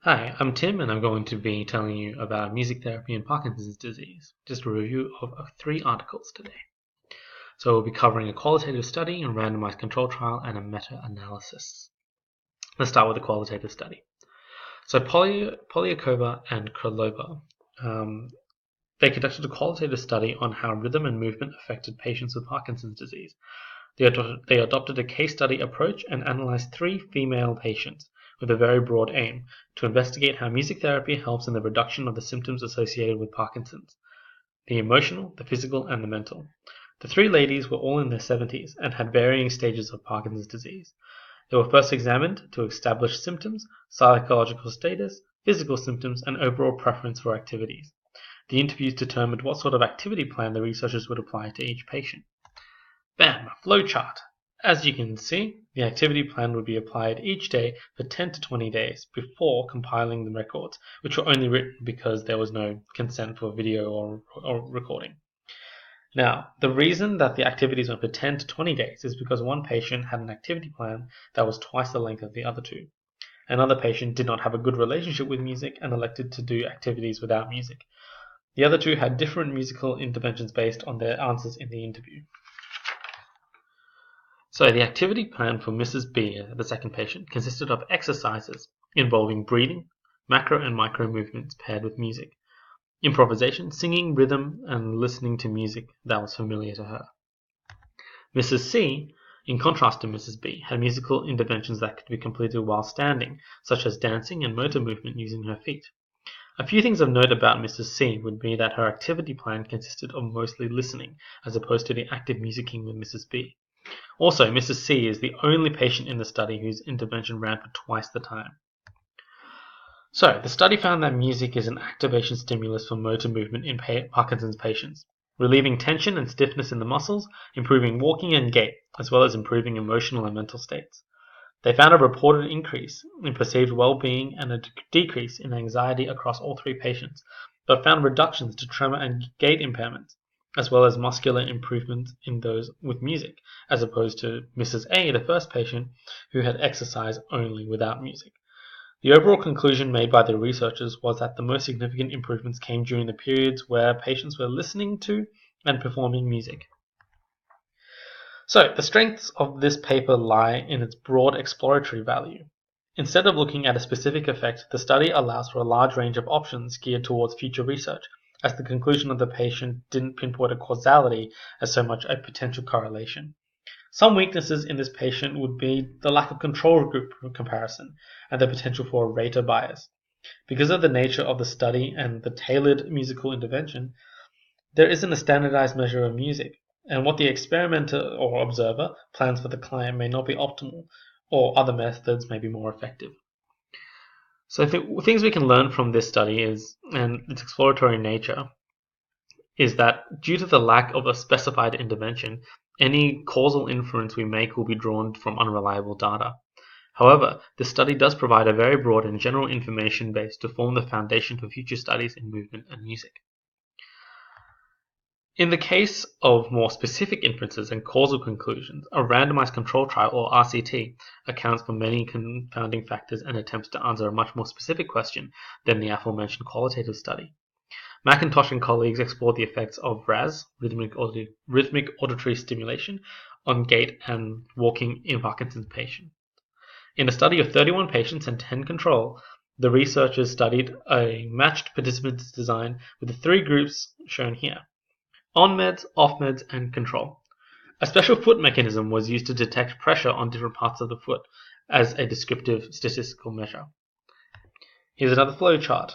Hi, I'm Tim, and I'm going to be telling you about music therapy and Parkinson's disease. Just a review of 3 articles today. So we'll be covering a qualitative study, a randomized control trial, and a meta-analysis. Let's start with the qualitative study. So Polyakova and Krylova, they conducted a qualitative study on how rhythm and movement affected patients with Parkinson's disease. They adopted a case study approach and analyzed 3 female patients with a very broad aim to investigate how music therapy helps in the reduction of the symptoms associated with Parkinson's: the emotional, the physical, and the mental. The 3 ladies were all in their 70s and had varying stages of Parkinson's disease. They were first examined to establish symptoms, psychological status, physical symptoms, and overall preference for activities. The interviews determined what sort of activity plan the researchers would apply to each patient. Bam! Flowchart. As you can see, the activity plan would be applied each day for 10 to 20 days before compiling the records, which were only written because there was no consent for video or recording. Now, the reason that the activities went for 10 to 20 days is because one patient had an activity plan that was twice the length of the other 2. Another patient did not have a good relationship with music and elected to do activities without music. The other 2 had different musical interventions based on their answers in the interview. So the activity plan for Mrs. B, the second patient, consisted of exercises involving breathing, macro and micro movements paired with music, improvisation, singing, rhythm, and listening to music that was familiar to her. Mrs. C, in contrast to Mrs. B, had musical interventions that could be completed while standing, such as dancing and motor movement using her feet. A few things of note about Mrs. C would be that her activity plan consisted of mostly listening, as opposed to the active musicking with Mrs. B. Also, Mrs. C is the only patient in the study whose intervention ran for twice the time. So, the study found that music is an activation stimulus for motor movement in Parkinson's patients, relieving tension and stiffness in the muscles, improving walking and gait, as well as improving emotional and mental states. They found a reported increase in perceived well-being and a decrease in anxiety across all 3 patients, but found reductions to tremor and gait impairments, as well as muscular improvements in those with music, as opposed to Mrs. A, the first patient, who had exercise only without music. The overall conclusion made by the researchers was that the most significant improvements came during the periods where patients were listening to and performing music. So, the strengths of this paper lie in its broad exploratory value. Instead of looking at a specific effect, the study allows for a large range of options geared towards future research, as the conclusion of the patient didn't pinpoint a causality as so much a potential correlation. Some weaknesses in this patient would be the lack of control group comparison and the potential for a rater bias. Because of the nature of the study and the tailored musical intervention, there isn't a standardized measure of music, and what the experimenter or observer plans for the client may not be optimal, or other methods may be more effective. So things we can learn from this study and its exploratory nature, is that due to the lack of a specified intervention, any causal inference we make will be drawn from unreliable data. However, this study does provide a very broad and general information base to form the foundation for future studies in movement and music. In the case of more specific inferences and causal conclusions, a randomized control trial, or RCT, accounts for many confounding factors and attempts to answer a much more specific question than the aforementioned qualitative study. McIntosh and colleagues explored the effects of RAS, rhythmic auditory stimulation, on gait and walking in Parkinson's patients. In a study of 31 patients and 10 control, the researchers studied a matched participants design with the 3 groups shown here: on meds, off meds, and control. A special foot mechanism was used to detect pressure on different parts of the foot as a descriptive statistical measure. Here's another flowchart.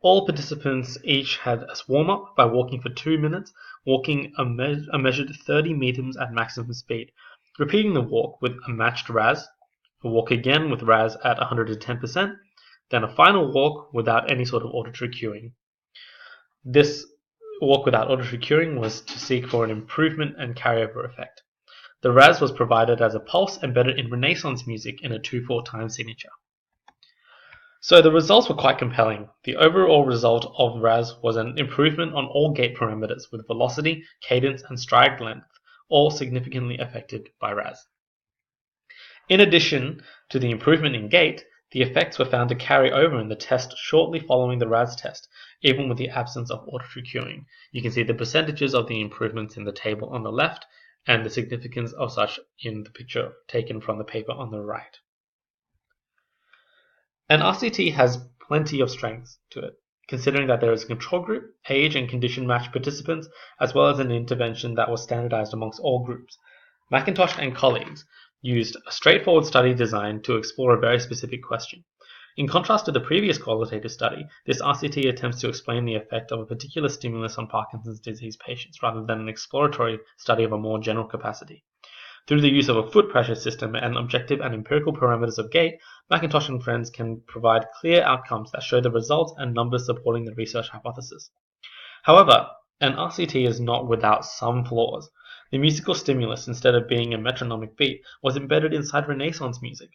All participants each had a warm-up by walking for 2 minutes, walking a measured 30 meters at maximum speed, repeating the walk with a matched RAS, a walk again with RAS at 110%, then a final walk without any sort of auditory cueing. This walk without auditory cueing was to seek for an improvement and carryover effect. The RAS was provided as a pulse embedded in Renaissance music in a 2/4 time signature. So the results were quite compelling. The overall result of RAS was an improvement on all gait parameters, with velocity, cadence, and stride length all significantly affected by RAS. In addition to the improvement in gait, The effects were found to carry over in the test shortly following the RAS test, even with the absence of auditory cueing. You can see the percentages of the improvements in the table on the left and the significance of such in the picture taken from the paper on the right. An RCT has plenty of strengths to it, considering that there is a control group, age and condition matched participants, as well as an intervention that was standardized amongst all groups. McIntosh and colleagues used a straightforward study design to explore a very specific question. In contrast to the previous qualitative study, this RCT attempts to explain the effect of a particular stimulus on Parkinson's disease patients rather than an exploratory study of a more general capacity. Through the use of a foot pressure system and objective and empirical parameters of gait, McIntosh and friends can provide clear outcomes that show the results and numbers supporting the research hypothesis. However, an RCT is not without some flaws. The musical stimulus, instead of being a metronomic beat, was embedded inside Renaissance music.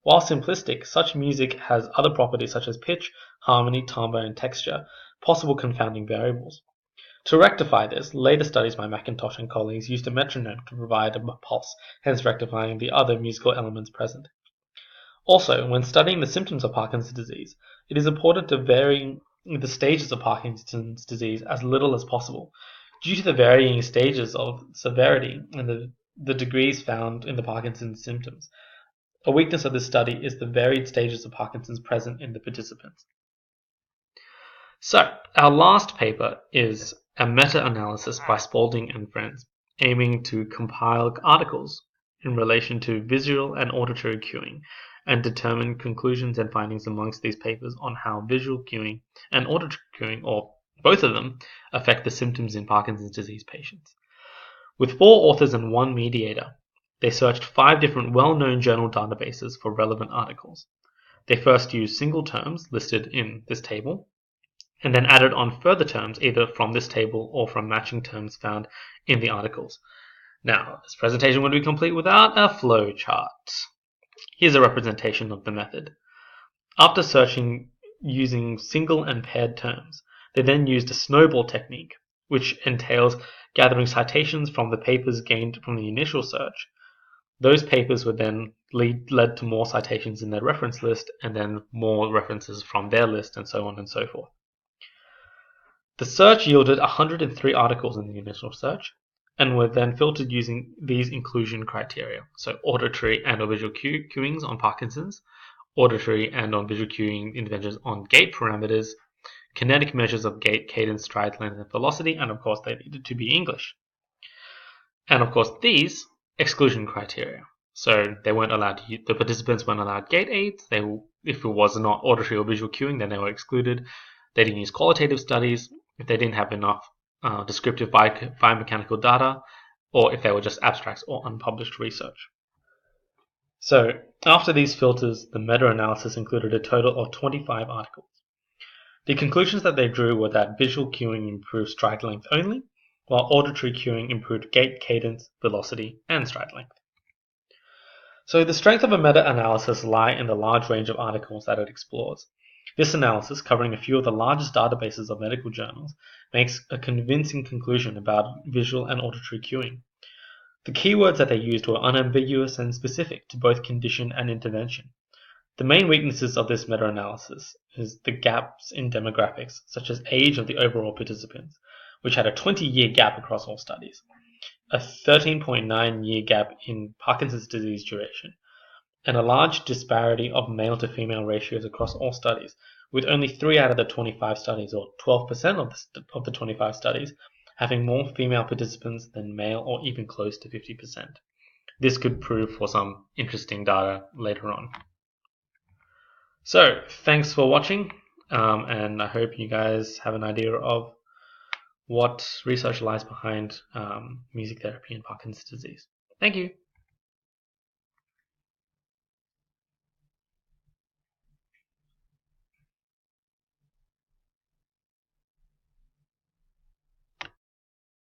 While simplistic, such music has other properties such as pitch, harmony, timbre, and texture, possible confounding variables. To rectify this, later studies by McIntosh and colleagues used a metronome to provide a pulse, hence rectifying the other musical elements present. Also, when studying the symptoms of Parkinson's disease, it is important to vary the stages of Parkinson's disease as little as possible. Due to the varying stages of severity and the degrees found in the Parkinson's symptoms, a weakness of this study is the varied stages of Parkinson's present in the participants. So, our last paper is a meta-analysis by Spalding and friends, aiming to compile articles in relation to visual and auditory cueing and determine conclusions and findings amongst these papers on how visual cueing and auditory cueing, or both of them, affect the symptoms in Parkinson's disease patients. With 4 authors and 1 mediator, they searched 5 different well-known journal databases for relevant articles. They first used single terms listed in this table, and then added on further terms either from this table or from matching terms found in the articles. Now, this presentation would be complete without a flow chart. Here's a representation of the method. After searching using single and paired terms, they then used a snowball technique, which entails gathering citations from the papers gained from the initial search. Those papers would then led to more citations in their reference list, and then more references from their list, and so on and so forth. The search yielded 103 articles in the initial search, and were then filtered using these inclusion criteria, so auditory and or visual cueings on Parkinson's, auditory and on visual cueing interventions on gait parameters, kinetic measures of gait, cadence, stride length, and velocity, and of course they needed to be English. And of course these exclusion criteria. So they weren't allowed to use, the participants weren't allowed gait aids. If it was not auditory or visual cueing, then they were excluded. They didn't use qualitative studies if they didn't have enough descriptive biomechanical data, or if they were just abstracts or unpublished research. So after these filters, the meta-analysis included a total of 25 articles. The conclusions that they drew were that visual cueing improved stride length only, while auditory cueing improved gait, cadence, velocity, and stride length. So the strength of a meta-analysis lie in the large range of articles that it explores. This analysis, covering a few of the largest databases of medical journals, makes a convincing conclusion about visual and auditory cueing. The keywords that they used were unambiguous and specific to both condition and intervention. The main weaknesses of this meta-analysis is the gaps in demographics, such as age of the overall participants, which had a 20-year gap across all studies, a 13.9-year gap in Parkinson's disease duration, and a large disparity of male to female ratios across all studies, with only 3 out of the 25 studies, or 12% of the 25 studies, having more female participants than male, or even close to 50%. This could prove for some interesting data later on. So, thanks for watching, and I hope you guys have an idea of what research lies behind music therapy in Parkinson's disease. Thank you.